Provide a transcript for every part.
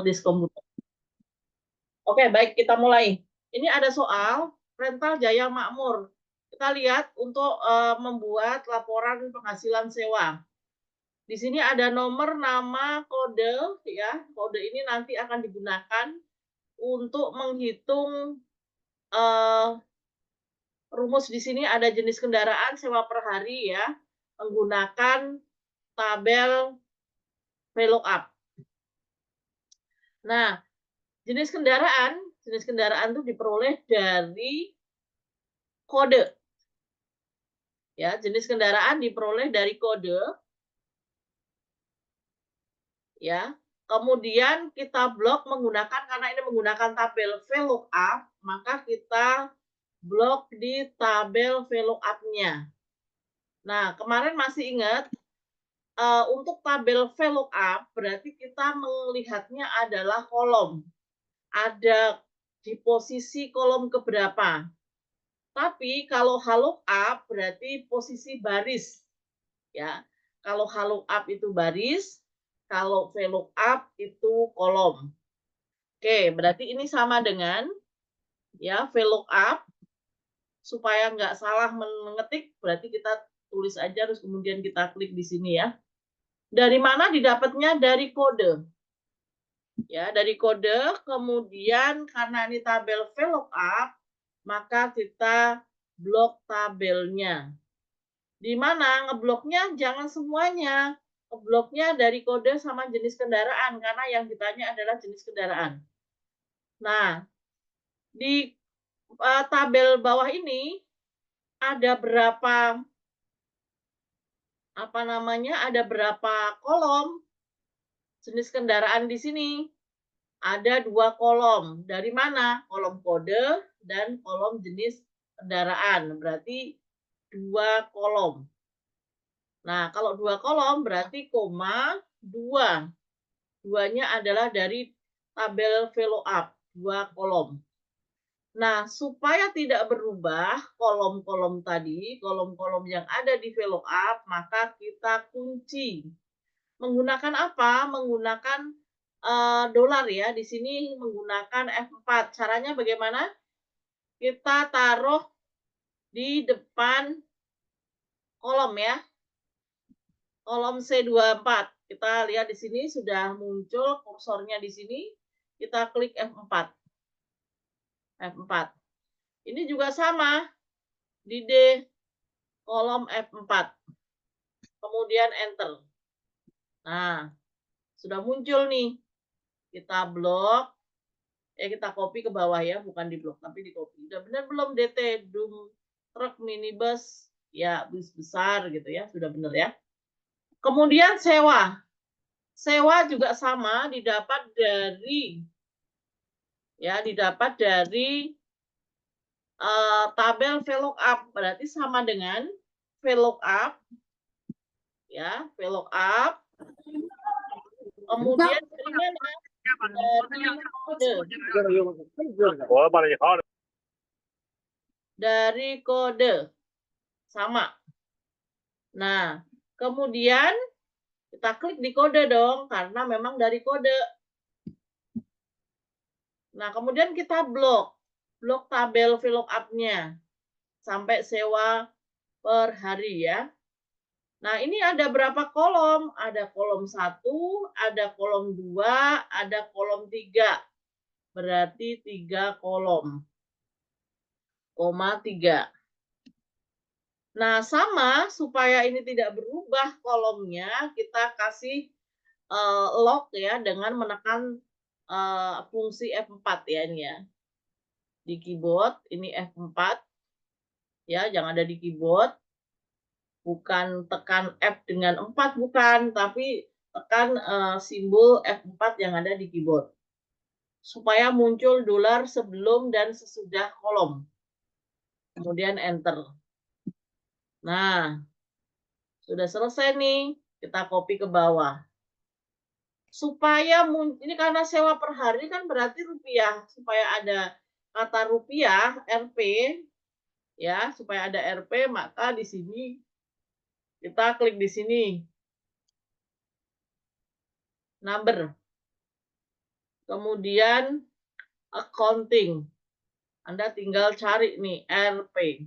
this komputer. Oke, baik, kita mulai. Ini ada soal rental Jaya Makmur. Kita lihat untuk membuat laporan penghasilan sewa. Di sini ada nomor, nama, kode, ya. Kode ini nanti akan digunakan untuk menghitung rumus. Di sini ada jenis kendaraan sewa per hari, ya, menggunakan tabel VLOOKUP. Nah, jenis kendaraan itu diperoleh dari kode. Ya, jenis kendaraan diperoleh dari kode. Ya. Kemudian kita blok menggunakan, karena ini menggunakan tabel VLOOKUP, maka kita blok di tabel VLOOKUP-nya. Nah, kemarin masih ingat, untuk tabel VLOOKUP berarti kita melihatnya adalah kolom. Ada di posisi kolom keberapa. Tapi kalau HLOOKUP berarti posisi baris. Ya. Kalau HLOOKUP itu baris, kalau VLOOKUP itu kolom. Oke, berarti ini sama dengan, ya, VLOOKUP. Supaya nggak salah mengetik, berarti kita tulis aja, terus kemudian kita klik di sini, ya. Dari mana didapatnya? Dari kode. Ya, dari kode, kemudian karena ini tabel VLOOKUP, maka kita blok tabelnya. Di mana ngebloknya? Jangan semuanya. Ngebloknya dari kode sama jenis kendaraan, karena yang ditanya adalah jenis kendaraan. Nah, di tabel bawah ini ada berapa, ada berapa kolom jenis kendaraan di sini? Ada 2 kolom. Dari mana? Kolom kode dan kolom jenis kendaraan. Berarti 2 kolom. Nah, kalau 2 kolom berarti koma 2. 2-nya adalah dari tabel VLOOKUP, 2 kolom. Nah, supaya tidak berubah kolom-kolom tadi, kolom-kolom yang ada di VLOOKUP, maka kita kunci. Menggunakan apa? Menggunakan dolar, ya. Di sini menggunakan F4. Caranya bagaimana? Kita taruh di depan kolom, ya. Kolom C24. Kita lihat di sini sudah muncul kursornya di sini. Kita klik F4. F4. Ini juga sama. Di D, kolom F4. Kemudian enter. Nah, sudah muncul nih. Kita blok. Kita copy ke bawah, ya. Bukan di blok, tapi di copy. Udah benar belum DT? Dump truck minibus. Ya, bus besar gitu, ya. Sudah benar, ya. Kemudian sewa. Sewa juga sama, didapat dari, ya, tabel VLOOKUP. Berarti sama dengan VLOOKUP, ya, VLOOKUP. Kemudian dari mana? Dari kode. Sama. Nah, kemudian kita klik di kode dong, karena memang dari kode. Nah, kemudian kita blok tabel VLOOKUP-nya sampai sewa per hari, ya. Nah, ini ada berapa kolom? Ada kolom 1, ada kolom 2, ada kolom 3. Berarti 3 kolom. Koma 3. Nah, sama, supaya ini tidak berubah kolomnya, kita kasih lock, ya, dengan menekan fungsi F4, ya, ini, ya. Di keyboard, ini F4. Ya, jangan ada di keyboard. Bukan tekan F dengan 4, bukan. Tapi tekan simbol F4 yang ada di keyboard. Supaya muncul dolar sebelum dan sesudah kolom. Kemudian enter. Nah, sudah selesai nih. Kita copy ke bawah. Supaya ini karena sewa per hari kan berarti rupiah. Supaya ada kata rupiah, Rp, ya, supaya ada Rp, maka di sini kita klik di sini. Number. Kemudian accounting. Anda tinggal cari nih RP.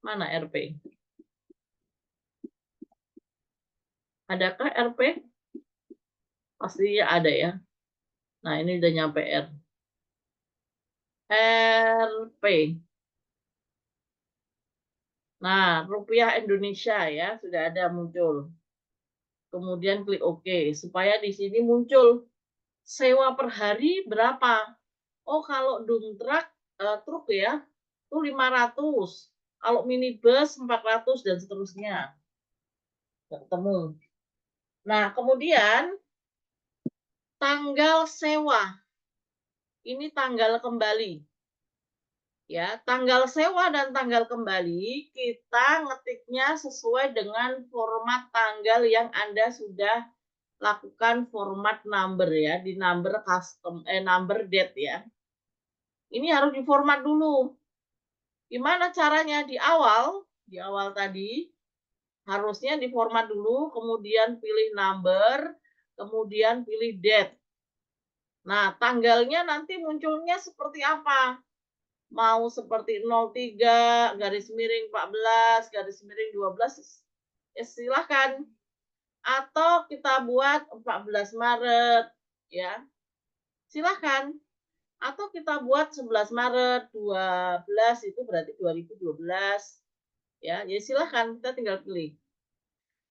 Mana RP? Adakah RP? Pastinya ada ya. Nah, ini udah nyampe R. RP. Nah, rupiah Indonesia ya, sudah ada muncul. Kemudian klik OK, supaya di sini muncul sewa per hari berapa. Oh, kalau dump truck, truk ya, itu 500. Kalau minibus 400 dan seterusnya. Nggak ketemu. Nah, kemudian tanggal sewa. Ini tanggal kembali. Ya, tanggal sewa dan tanggal kembali kita ngetiknya sesuai dengan format tanggal yang Anda sudah lakukan format number ya, di number number date ya. Ini harus diformat dulu. Gimana caranya? Di awal tadi harusnya diformat dulu, kemudian pilih number, kemudian pilih date. Nah, tanggalnya nanti munculnya seperti apa? Mau seperti 03 garis miring 14 garis miring 12 ya silahkan, atau kita buat 14 Maret ya silahkan, atau kita buat 11 Maret 12 itu berarti 2012 ya, jadi silahkan kita tinggal pilih.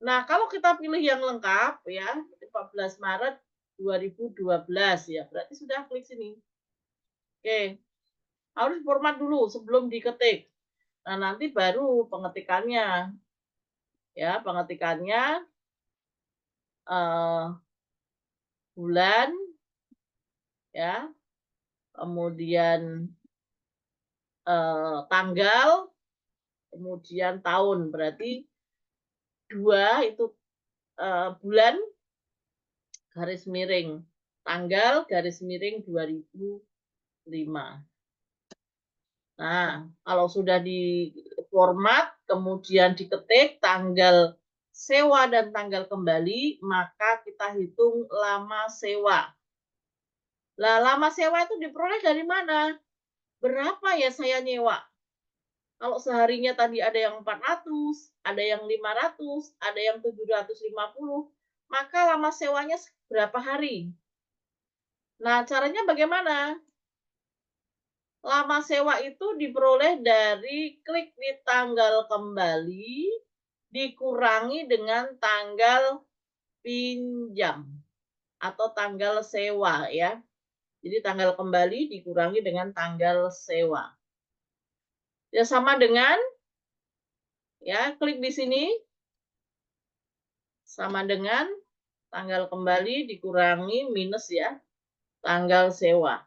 Nah, kalau kita pilih yang lengkap ya 14 Maret 2012 ya berarti sudah klik sini. Oke, harus format dulu sebelum diketik. Nah, nanti baru pengetikannya. Ya, pengetikannya bulan ya. Kemudian tanggal, kemudian tahun. Berarti 2 itu bulan garis miring tanggal garis miring 2005. Nah, kalau sudah di format, kemudian diketik tanggal sewa dan tanggal kembali, maka kita hitung lama sewa. Lah, lama sewa itu diperoleh dari mana? Berapa ya saya nyewa? Kalau seharinya tadi ada yang 400, ada yang 500, ada yang 750, maka lama sewanya berapa hari? Nah, caranya bagaimana? Lama sewa itu diperoleh dari klik di tanggal kembali dikurangi dengan tanggal pinjam atau tanggal sewa ya. Jadi tanggal kembali dikurangi dengan tanggal sewa. Ya sama dengan ya klik di sini sama dengan tanggal kembali dikurangi minus ya tanggal sewa.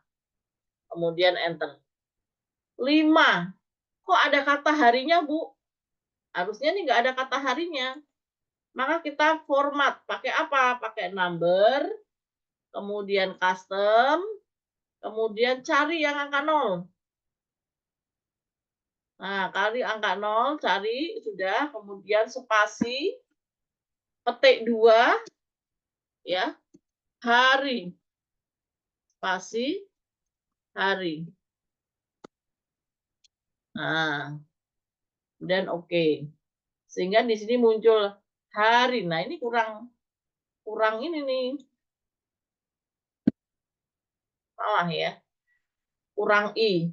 Kemudian enter. 5. Kok ada kata harinya, Bu? Harusnya nih nggak ada kata harinya. Maka kita format. Pakai apa? Pakai number, kemudian custom, kemudian cari yang angka 0. Nah, kali angka 0, cari, sudah. Kemudian spasi, petik 2, ya, hari. Spasi, hari. Nah, dan oke. Sehingga di sini muncul hari. Nah, ini kurang ini nih. Salah ya. Kurang I.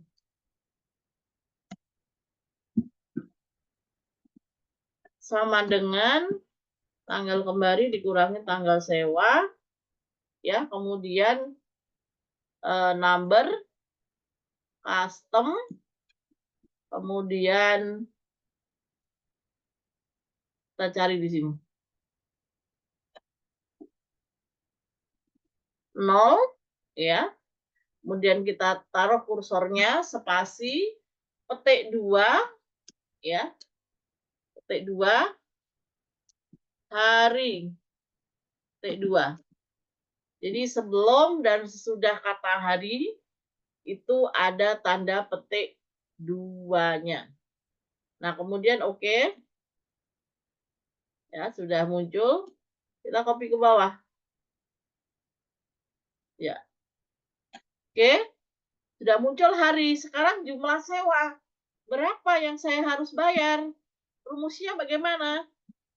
Sama dengan tanggal kembali dikurangi tanggal sewa. Ya, kemudian number, custom, kemudian kita cari di sini. 0, ya. Kemudian kita taruh kursornya, spasi, petik 2, ya. Petik 2, hari. Petik 2. Jadi sebelum dan sesudah kata hari, itu ada tanda petik 2-nya. Nah, kemudian oke. Ya, sudah muncul. Kita copy ke bawah. Ya. Oke. Sudah muncul hari. Sekarang jumlah sewa. Berapa yang saya harus bayar? Rumusnya bagaimana?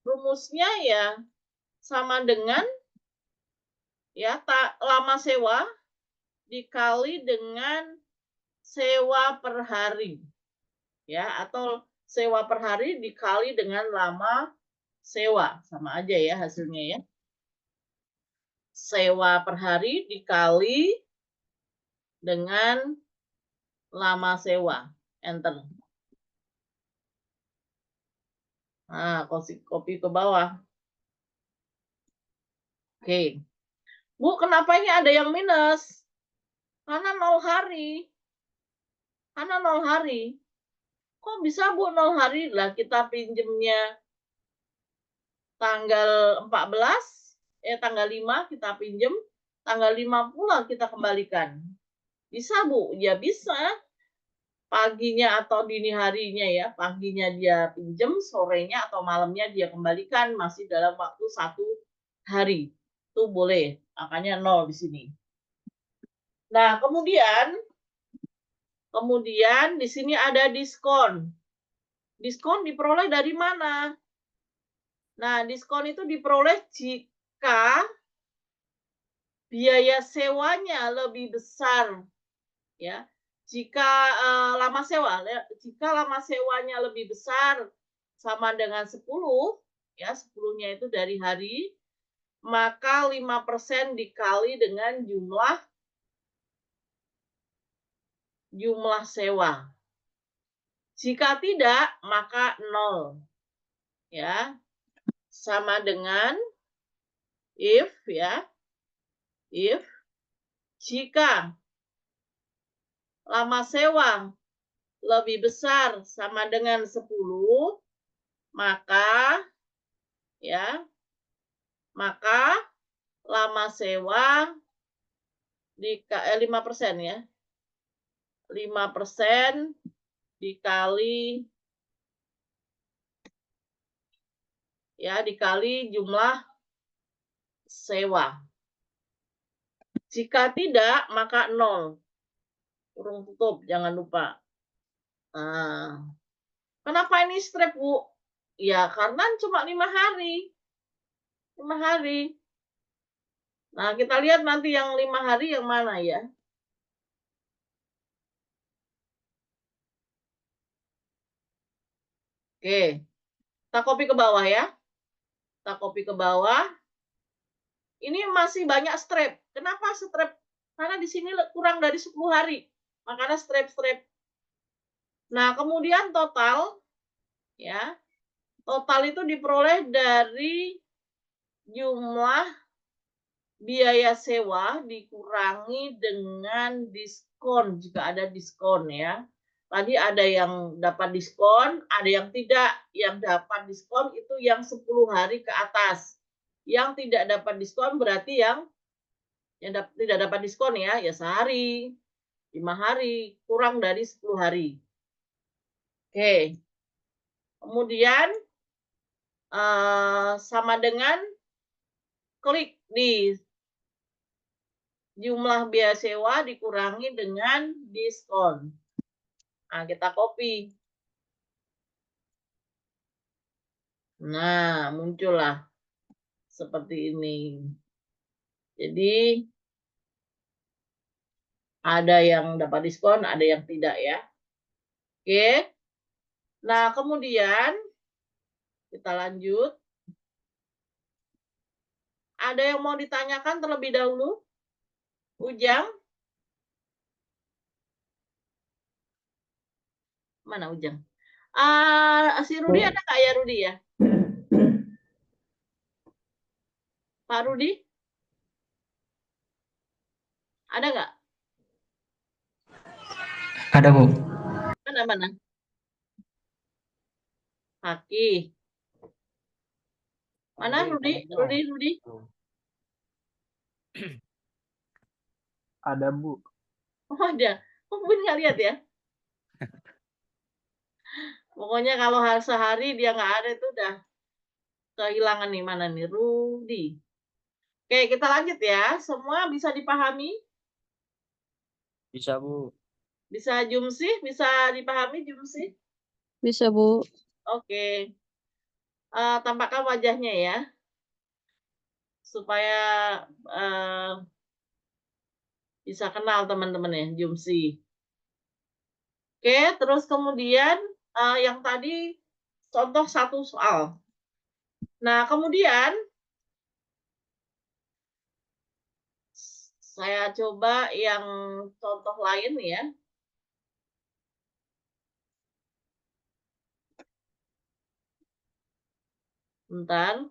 Rumusnya ya sama dengan ya lama sewa dikali dengan sewa per hari. Ya, atau sewa per hari dikali dengan lama sewa. Sama aja ya hasilnya ya. Sewa per hari dikali dengan lama sewa. Enter. Nah, copy ke bawah. Oke. Bu, kenapa ini ada yang minus? Karena 0 hari. Karena 0 hari. Kok bisa, Bu, 0 hari? Lah, kita pinjemnya tanggal 14, tanggal 5 kita pinjem, tanggal 5 pula kita kembalikan. Bisa, Bu? Ya bisa. Paginya atau dini harinya ya, paginya dia pinjem, sorenya atau malamnya dia kembalikan, masih dalam waktu 1 hari. Itu boleh, angkanya 0 di sini. Nah, kemudian di sini ada diskon. Diskon diperoleh dari mana? Nah, diskon itu diperoleh jika biaya sewanya lebih besar, ya. Jika lama sewanya lebih besar sama dengan 10, ya 10-nya itu dari hari, maka 5% dikali dengan jumlah sewa. Jika tidak, maka 0. Ya. Sama dengan if ya. If jika lama sewa lebih besar sama dengan 10, maka ya, maka lama sewa 5% ya. 5% dikali jumlah sewa. Jika tidak, maka 0. Kurung tutup, jangan lupa. Nah, kenapa ini strip, Bu? Ya, karena cuma 5 hari. 5 hari. Nah, kita lihat nanti yang 5 hari yang mana ya. Oke. Kita copy ke bawah ya. Kita copy ke bawah. Ini masih banyak strip. Kenapa strip? Karena di sini kurang dari 10 hari. Makanya strip-strip. Nah, kemudian total ya. Total itu diperoleh dari jumlah biaya sewa dikurangi dengan diskon jika ada diskon ya. Tadi ada yang dapat diskon, ada yang tidak. Yang dapat diskon itu yang 10 hari ke atas. Yang tidak dapat diskon berarti yang tidak dapat diskon ya sehari, 5 hari, kurang dari 10 hari. Oke. Kemudian sama dengan klik di jumlah biaya sewa dikurangi dengan diskon. Nah, kita copy. Nah, muncullah seperti ini. Jadi, ada yang dapat diskon, ada yang tidak ya. Oke. Nah, kemudian kita lanjut. Ada yang mau ditanyakan terlebih dahulu? Ujang? Mana Ujang? Si Rudi ada nggak ya Rudi ya? Pak Rudi? Ada nggak? Ada, Bu. Mana? Haki. Mana Rudi? Rudi? Ada, Bu. Oh, ada. Oh, Bun nggak lihat ya? Pokoknya kalau sehari dia nggak ada itu udah kehilangan nih, mana nih? Rudi. Oke, kita lanjut ya. Semua bisa dipahami? Bisa, Bu. Bisa Jumsih? Bisa dipahami Jumsih? Bisa, Bu. Oke. Tampakkan wajahnya ya. Supaya bisa kenal teman-teman ya, Jumsih. Oke, terus kemudian yang tadi contoh satu soal. Nah, kemudian saya coba yang contoh lain ya. Bentar.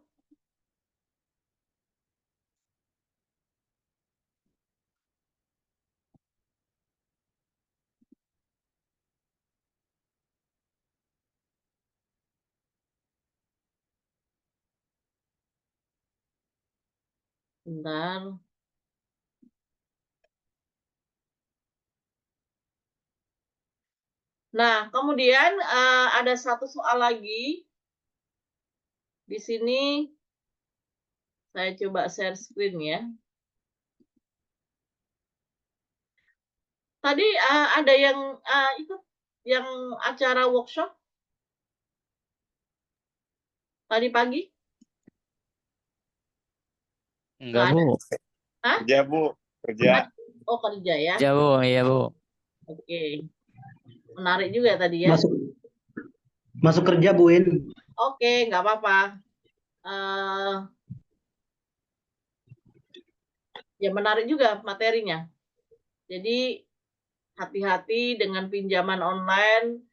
Bentar. Nah, kemudian ada satu soal lagi. Di sini saya coba share screen ya. Tadi ada yang ikut yang acara workshop tadi pagi? Enggak, Nggak ada? Bu. Hah? Kerja, Bu. Kerja. Oh, kerja ya. Iya, Bu. Iya, Bu. Oke. Menarik juga tadi ya. Masuk kerja, Bu Win. Oke, nggak apa-apa. Ya menarik juga materinya. Jadi hati-hati dengan pinjaman online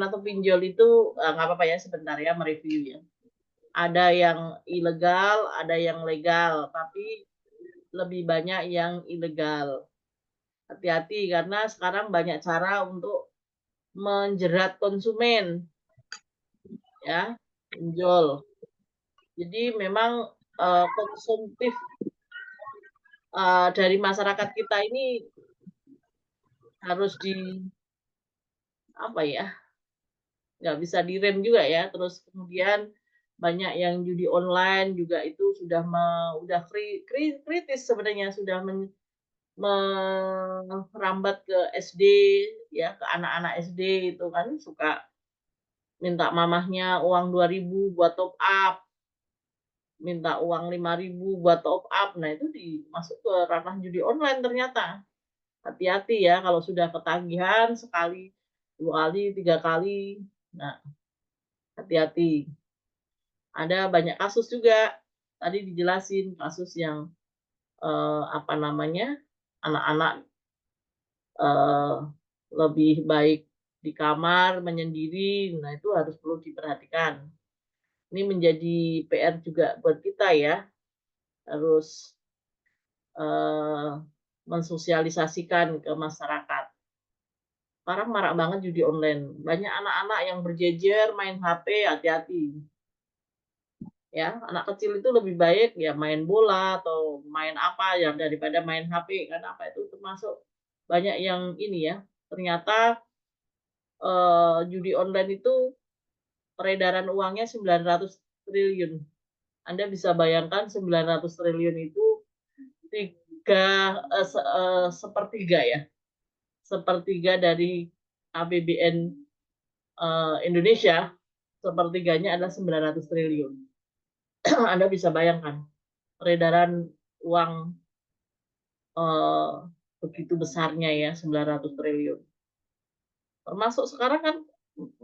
atau pinjol itu nggak apa-apa ya, sebentar ya mereview ya. Ada yang ilegal, ada yang legal, tapi lebih banyak yang ilegal. Hati-hati karena sekarang banyak cara untuk menjerat konsumen, ya, pinjol. Jadi memang konsumtif dari masyarakat kita ini harus apa ya, nggak bisa direm juga ya. Terus kemudian banyak yang judi online juga itu sudah kritis sebenarnya, sudah merambat ke SD ya, ke anak-anak SD itu kan suka minta mamahnya uang 2.000 buat top up, minta uang 5.000 buat top up. Nah, itu masuk ke ranah judi online ternyata. Hati-hati ya kalau sudah ketagihan sekali, 2 kali, 3 kali. Nah, hati-hati. Ada banyak kasus juga. Tadi dijelasin kasus yang apa namanya, anak-anak lebih baik di kamar menyendiri. Nah, itu harus perlu diperhatikan. Ini menjadi PR juga buat kita ya. Harus mensosialisasikan ke masyarakat. Sekarang marak banget judi online. Banyak anak-anak yang berjejer main HP, hati-hati. Ya, anak kecil itu lebih baik ya main bola atau main apa ya daripada main HP, karena apa itu termasuk banyak yang ini ya. Ternyata judi online itu peredaran uangnya 900 triliun. Anda bisa bayangkan 900 triliun itu sepertiga ya. Sepertiga dari APBN Indonesia, sepertiganya adalah 900 triliun. Anda bisa bayangkan peredaran uang begitu besarnya ya, 900 triliun. Termasuk sekarang kan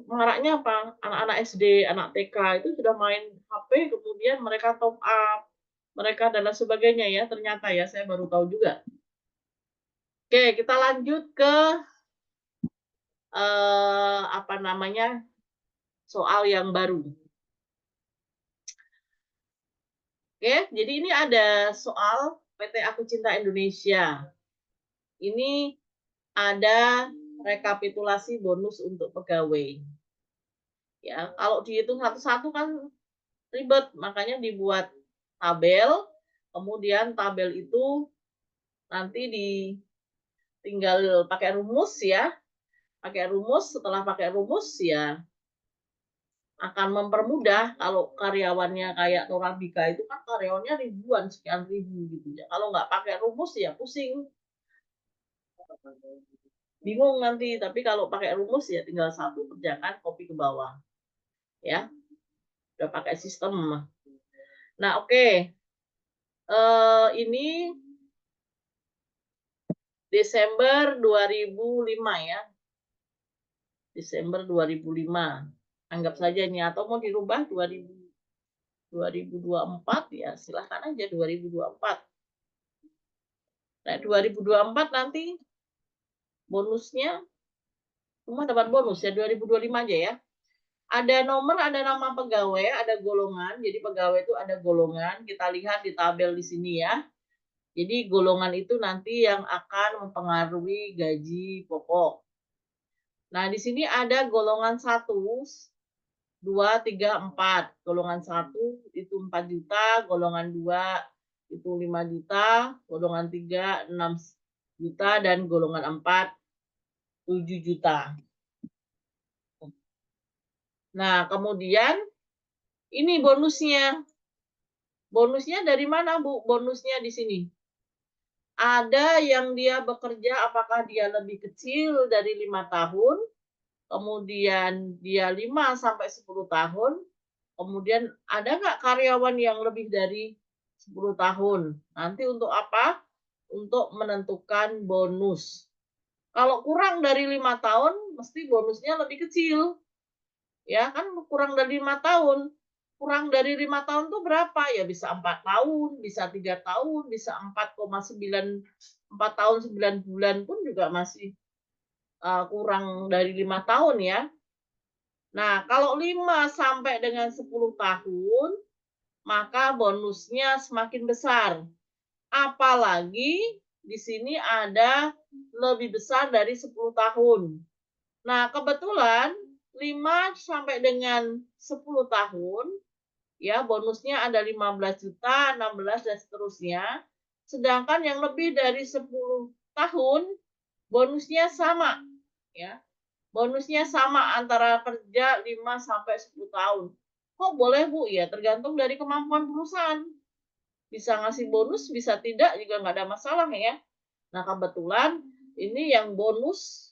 maraknya apa? Anak-anak SD, anak TK itu sudah main HP, kemudian mereka top up, mereka dan lain sebagainya ya. Ternyata ya, saya baru tahu juga. Oke, kita lanjut ke apa namanya, soal yang baru. Oke, jadi ini ada soal PT Aku Cinta Indonesia. Ini ada rekapitulasi bonus untuk pegawai. Ya, kalau dihitung satu-satu kan ribet, makanya dibuat tabel. Kemudian tabel itu nanti tinggal pakai rumus ya. Pakai rumus, setelah pakai rumus ya akan mempermudah kalau karyawannya kayak Torabika itu kan karyawannya ribuan, sekian ribu gitu ya. Kalau nggak pakai rumus ya pusing. Bingung nanti, tapi kalau pakai rumus ya tinggal satu kerjakan, copy ke bawah. Ya, udah pakai sistem. Nah, oke. Ini Desember 2005 ya. Desember 2005. Anggap saja ini, atau mau dirubah 2024 ya, silahkan aja 2024. Nah, 2024 nanti bonusnya cuma dapat bonus ya 2025 aja ya. Ada nomor, ada nama pegawai, ada golongan. Jadi pegawai itu ada golongan. Kita lihat di tabel di sini ya. Jadi golongan itu nanti yang akan mempengaruhi gaji pokok. Nah, di sini ada golongan 1, 2, 3, 4. Golongan 1 itu 4 juta, golongan 2 itu 5 juta, golongan 3 6 juta, dan golongan 4 7 juta. Nah, kemudian ini bonusnya. Bonusnya dari mana, Bu? Bonusnya di sini. Ada yang dia bekerja, apakah dia lebih kecil dari 5 tahun, kemudian dia 5 sampai 10 tahun, kemudian ada nggak karyawan yang lebih dari 10 tahun? Nanti untuk apa? Untuk menentukan bonus. Kalau kurang dari 5 tahun, mesti bonusnya lebih kecil. Ya kan, kurang dari 5 tahun. Kurang dari 5 tahun tuh berapa? Ya bisa 4 tahun, bisa 3 tahun, bisa 4 tahun 9 bulan pun juga masih kurang dari 5 tahun ya. Nah, kalau 5 sampai dengan 10 tahun, maka bonusnya semakin besar. Apalagi di sini ada lebih besar dari 10 tahun. Nah, kebetulan 5 sampai dengan 10 tahun, ya bonusnya ada 15 juta, 16, dan seterusnya. Sedangkan yang lebih dari 10 tahun, bonusnya sama. Ya, bonusnya sama antara kerja 5 sampai 10 tahun. Kok boleh, Bu? Ya, tergantung dari kemampuan perusahaan. Bisa ngasih bonus, bisa tidak, juga nggak ada masalah ya. Nah, kebetulan ini yang bonus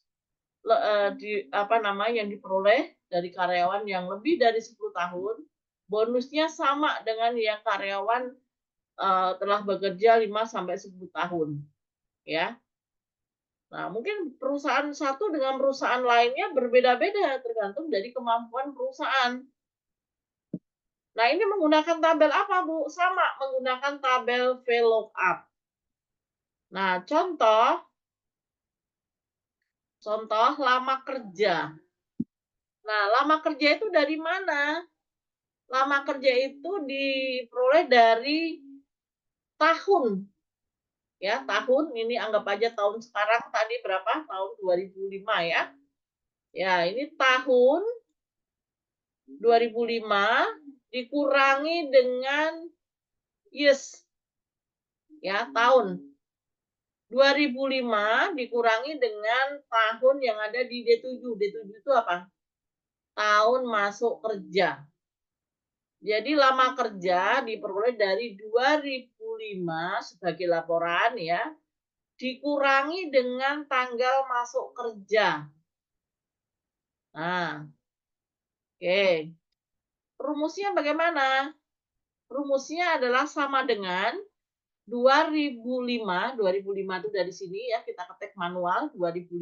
yang diperoleh dari karyawan yang lebih dari 10 tahun, bonusnya sama dengan yang karyawan telah bekerja 5 sampai 10 tahun. Ya. Nah, mungkin perusahaan satu dengan perusahaan lainnya berbeda-beda tergantung dari kemampuan perusahaan. Nah, ini menggunakan tabel apa, Bu? Sama, menggunakan tabel VLOOKUP. Nah, contoh lama kerja. Nah, lama kerja itu dari mana? Lama kerja itu diperoleh dari tahun. Ya, tahun ini anggap aja tahun sekarang tadi berapa? Tahun 2005 ya. Ya, ini tahun 2005 dikurangi dengan years. Ya, tahun. 2005 dikurangi dengan tahun yang ada di D7. D7 itu apa? Tahun masuk kerja. Jadi lama kerja diperoleh dari 2005 sebagai laporan ya, dikurangi dengan tanggal masuk kerja. Nah, oke. Rumusnya bagaimana? Rumusnya adalah sama dengan 2005 itu dari sini ya, kita ketik manual 2005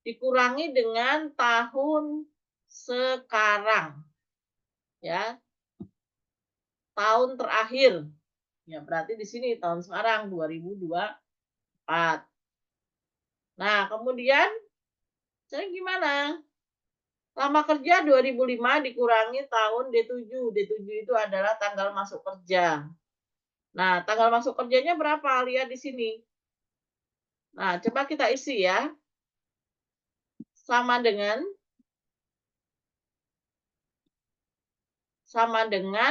dikurangi dengan tahun sekarang. Ya. Tahun terakhir. Ya, berarti di sini tahun sekarang 2024. Nah, kemudian saya gimana? Lama kerja 2005 dikurangi tahun D7. D7 itu adalah tanggal masuk kerja. Nah, tanggal masuk kerjanya berapa? Lihat di sini. Nah, coba kita isi ya. Sama dengan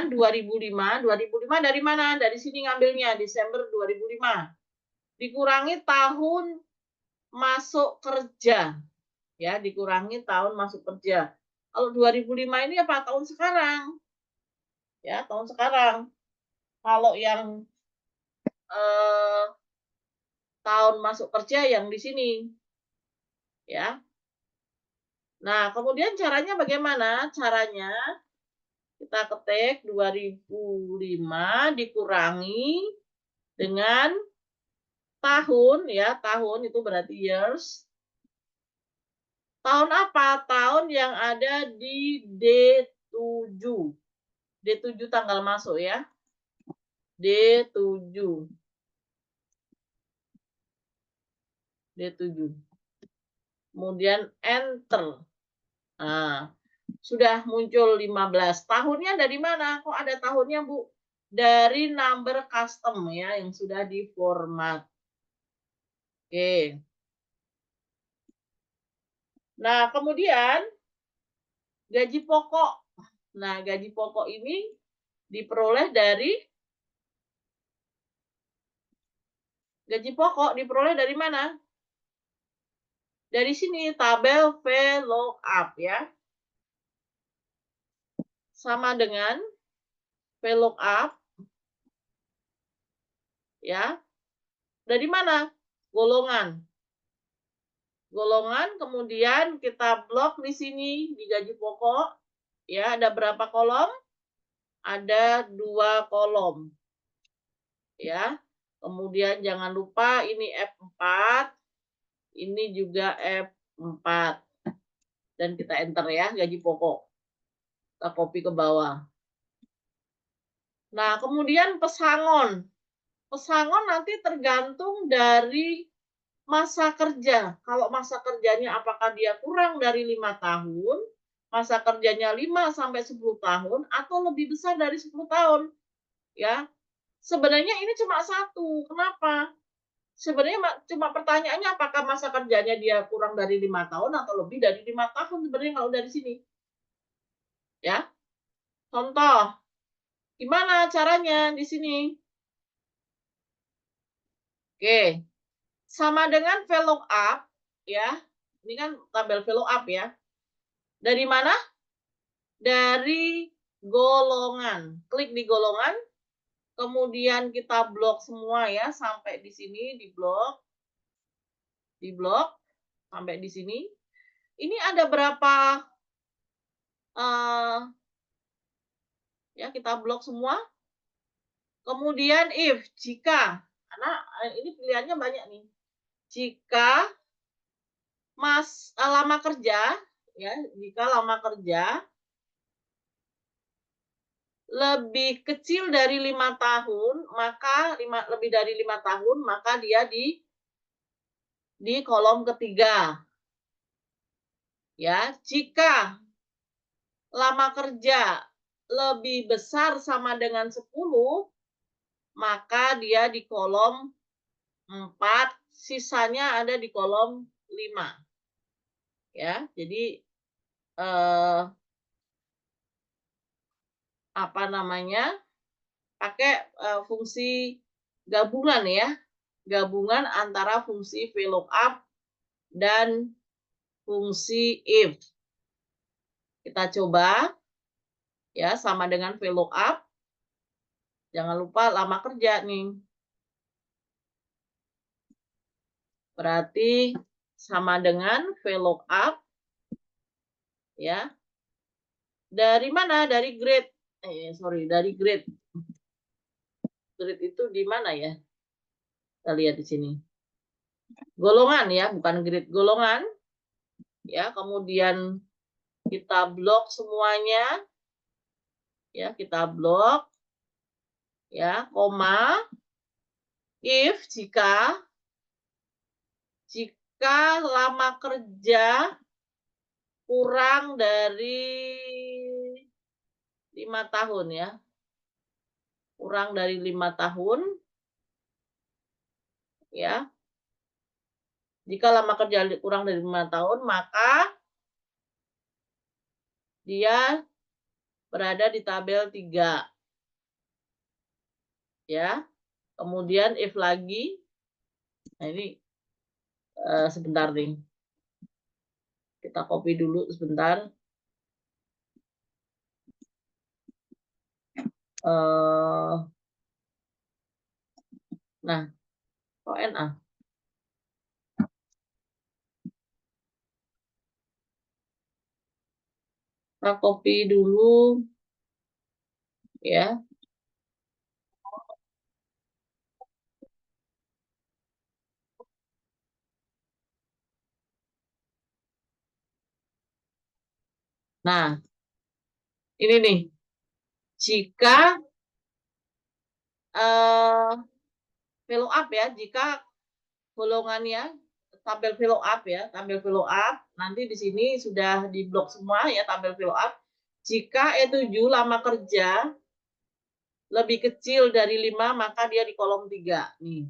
2005. 2005 dari mana? Dari sini ngambilnya, Desember 2005. Dikurangi tahun masuk kerja. Ya, dikurangi tahun masuk kerja. Kalau 2005 ini apa? Tahun sekarang. Ya, tahun sekarang. Kalau yang tahun masuk kerja yang di sini. Ya. Nah, kemudian caranya bagaimana? Caranya kita ketik 2005 dikurangi dengan tahun ya, tahun itu berarti years. Tahun apa? Tahun yang ada di D7. D7 tanggal masuk ya. D7. D7. Kemudian enter. Nah, sudah muncul 15. Tahunnya dari mana? Kok ada tahunnya, Bu? Dari number custom ya yang sudah diformat. Oke. Nah, kemudian gaji pokok. Nah, gaji pokok ini diperoleh dari dari mana? Dari sini tabel VLOOKUP ya. Sama dengan VLOOKUP ya. Dari mana? Golongan. Golongan kemudian kita blok di sini di gaji pokok ya, ada berapa kolom? Ada 2 kolom. Ya. Kemudian jangan lupa ini F4, ini juga F4. Dan kita enter ya, gaji pokok. Kita copy ke bawah. Nah, kemudian pesangon. Pesangon nanti tergantung dari masa kerja. Kalau masa kerjanya apakah dia kurang dari 5 tahun, masa kerjanya 5 sampai 10 tahun, atau lebih besar dari 10 tahun. Ya, sebenarnya ini cuma satu. Kenapa? Sebenarnya cuma pertanyaannya apakah masa kerjanya dia kurang dari 5 tahun atau lebih dari 5 tahun sebenarnya kalau dari sini. Ya. Contoh. Gimana caranya di sini? Oke. Sama dengan VLOOKUP ya. Ini kan tabel VLOOKUP ya. Dari mana? Dari golongan. Klik di golongan. Kemudian kita blok semua ya sampai di sini di blok. Di blok sampai di sini. Ini ada berapa ya kita blok semua. Kemudian if jika karena ini pilihannya banyak nih. Jika lama kerja ya, jika lama kerja lebih kecil dari 5 tahun, maka lebih dari 5 tahun, maka dia di kolom ketiga. Ya, jika lama kerja lebih besar sama dengan 10, maka dia di kolom 4, sisanya ada di kolom 5. Ya, jadi apa namanya? Pakai fungsi gabungan ya. Gabungan antara fungsi VLOOKUP dan fungsi if. Kita coba ya sama dengan VLOOKUP. Jangan lupa lama kerja nih. Berarti sama dengan VLOOKUP ya. Dari mana? Dari grade. Dari grade. Grade itu di mana ya? Kita lihat di sini. Golongan ya, bukan grade, golongan. Ya, kemudian kita blok semuanya. Ya, kita blok. Ya, koma. If jika lama kerja kurang dari 5 tahun ya. Kurang dari 5 tahun. Ya. Jika lama kerja kurang dari 5 tahun, maka dia berada di tabel 3. Ya. Kemudian if lagi. Nah, ini sebentar nih. Kita copy dulu sebentar. Nah, kok NA? Kita copy dulu ya. Nah, ini nih. Jika follow up ya, jika golongannya tabel follow up ya, tabel follow up nanti di sini sudah di blok semua ya tabel follow up. Jika E7 lama kerja lebih kecil dari 5 maka dia di kolom 3 nih.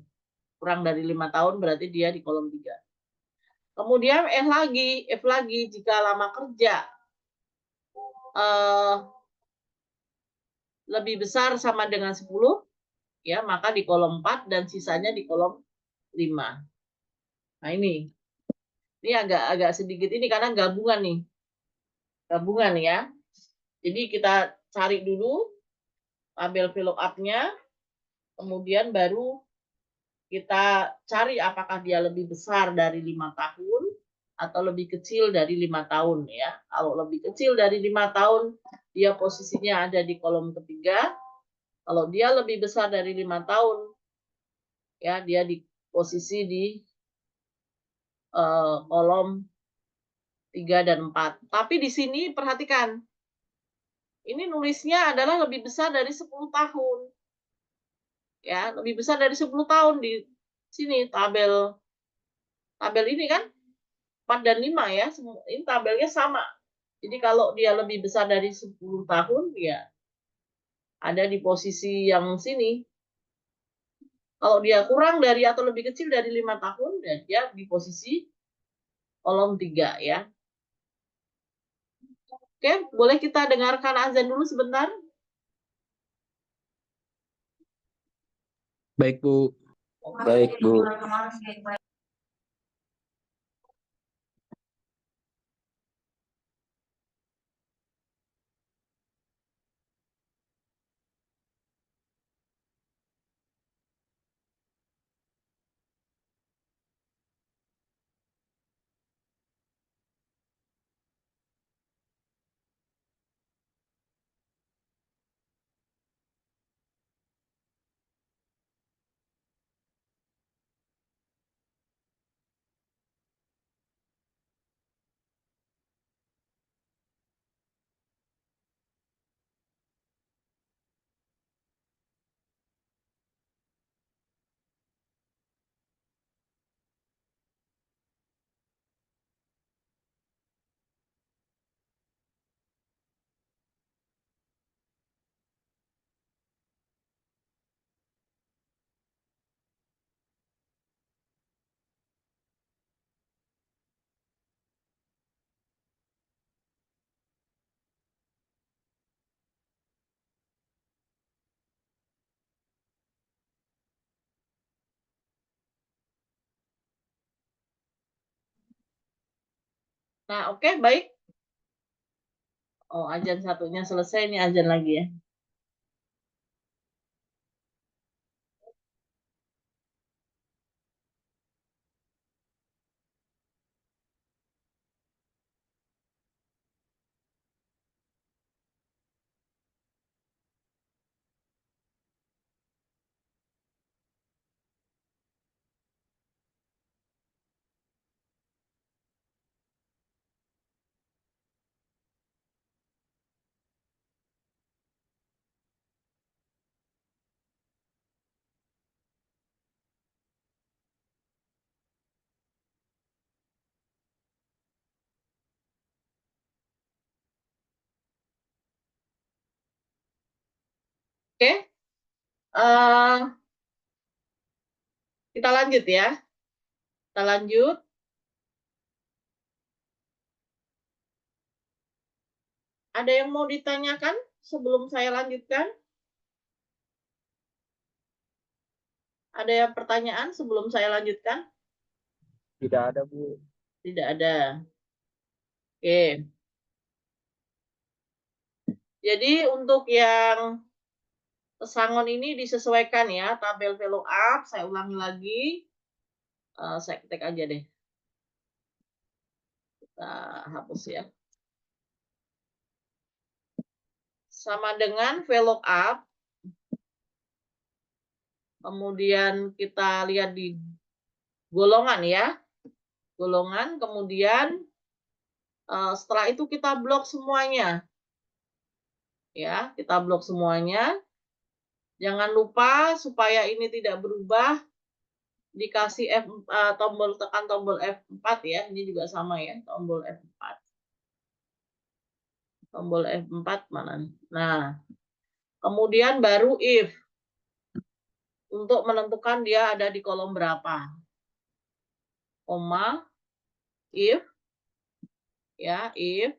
Kurang dari 5 tahun berarti dia di kolom 3. Kemudian F lagi jika lama kerja lebih besar sama dengan 10 ya maka di kolom 4 dan sisanya di kolom 5. Nah ini agak sedikit ini karena gabungan nih. Gabungan ya. Jadi kita cari dulu tabel follow up-nya, kemudian baru kita cari apakah dia lebih besar dari 5 tahun atau lebih kecil dari 5 tahun ya. Kalau lebih kecil dari 5 tahun, dia posisinya ada di kolom ketiga. Kalau dia lebih besar dari 5 tahun, ya dia di posisi di kolom 3 dan 4. Tapi di sini perhatikan, ini nulisnya adalah lebih besar dari 10 tahun. Ya, lebih besar dari 10 tahun di sini tabel ini kan 4 dan 5 ya. Ini tabelnya sama. Jadi kalau dia lebih besar dari 10 tahun ya ada di posisi yang sini. Kalau dia kurang dari atau lebih kecil dari 5 tahun dan dia di posisi kolom 3 ya. Oke, boleh kita dengarkan azan dulu sebentar? Baik, Bu. Baik, Bu. Nah, oke, baik. Oh, azan satunya selesai, ini azan lagi ya. Oke, kita lanjut ya. Kita lanjut. Ada yang mau ditanyakan sebelum saya lanjutkan? Ada yang pertanyaan sebelum saya lanjutkan? Tidak ada, Bu. Tidak ada. Oke. Jadi untuk yang pesangon ini disesuaikan ya, tabel VLOOKUP, saya ulangi lagi. Saya ketik aja deh. Kita hapus ya. Sama dengan VLOOKUP. Kemudian kita lihat di golongan ya. Golongan, kemudian setelah itu kita blok semuanya. Ya, kita blok semuanya. Jangan lupa supaya ini tidak berubah, dikasih tekan tombol F4 ya. Ini juga sama ya, tombol F4. Tombol F4 mana? Nah, kemudian baru if. Untuk menentukan dia ada di kolom berapa. Koma, if, ya, if.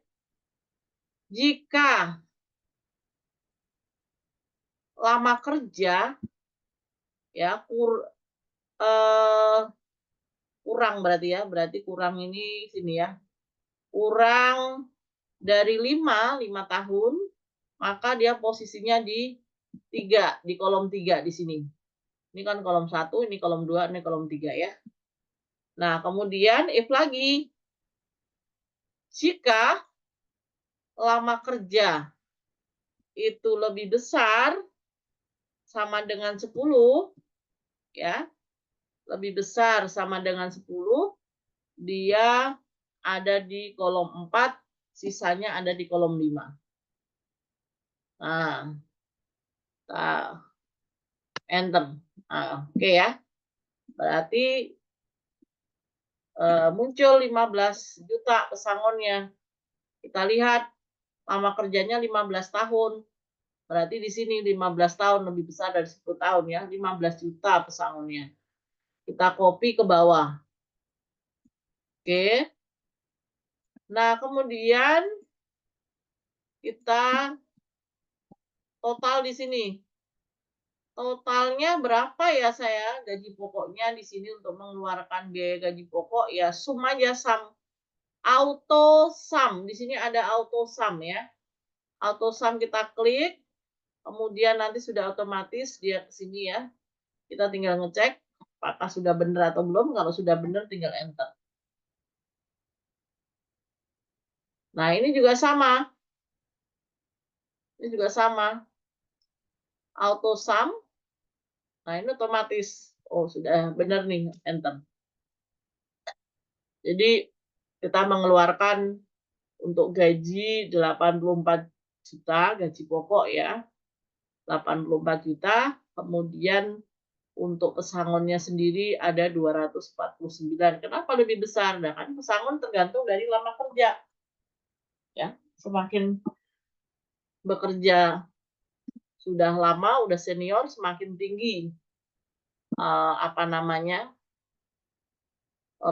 Jika lama kerja, ya, kurang berarti ya, berarti kurang ini sini ya. Kurang dari 5 tahun, maka dia posisinya di 3, di kolom 3 di sini. Ini kan kolom 1, ini kolom 2, ini kolom 3 ya. Nah, kemudian if lagi. Jika lama kerja itu lebih besar sama dengan 10 ya. Lebih besar sama dengan 10, dia ada di kolom 4, sisanya ada di kolom 5. Nah, kita enter. Nah, oke ya. Berarti muncul 15 juta pesangonnya. Kita lihat lama kerjanya 15 tahun. Berarti di sini 15 tahun lebih besar dari 10 tahun ya. 15 juta pesangonnya. Kita copy ke bawah. Oke. Nah, kemudian kita total di sini. Totalnya berapa ya saya gaji pokoknya di sini untuk mengeluarkan biaya gaji pokok ya sum aja sum. Auto sum. Di sini ada auto sum ya. Auto sum kita klik. Kemudian nanti sudah otomatis dia ke sini ya. Kita tinggal ngecek apakah sudah benar atau belum. Kalau sudah benar tinggal enter. Nah, ini juga sama. Ini juga sama. Auto sum. Nah, ini otomatis. Oh, sudah benar nih, enter. Jadi, kita mengeluarkan untuk gaji 84 juta, gaji pokok ya. 84 juta. Kemudian, untuk pesangonnya sendiri ada 249. Kenapa lebih besar? Nah, kan pesangon tergantung dari lama kerja. Ya, semakin bekerja sudah lama, udah senior, semakin tinggi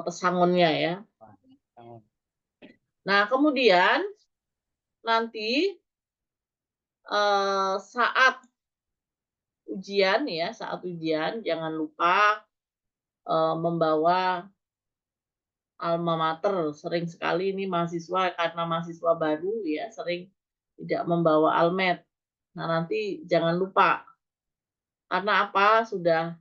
pesangonnya ya. Nah, kemudian nanti saat ujian ya, saat ujian jangan lupa membawa alma mater. Sering sekali ini mahasiswa karena mahasiswa baru ya, sering tidak membawa almet. Nah, nanti jangan lupa. Karena apa? Sudah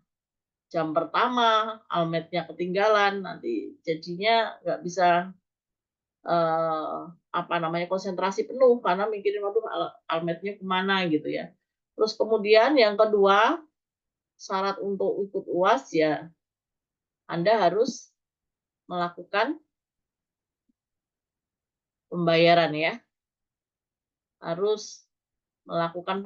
jam pertama, almetnya ketinggalan, nanti jadinya nggak bisa konsentrasi penuh karena mikirin waduh almetnya kemana gitu ya. Terus kemudian yang kedua, syarat untuk ikut UAS ya Anda harus melakukan pembayaran ya. Harus melakukan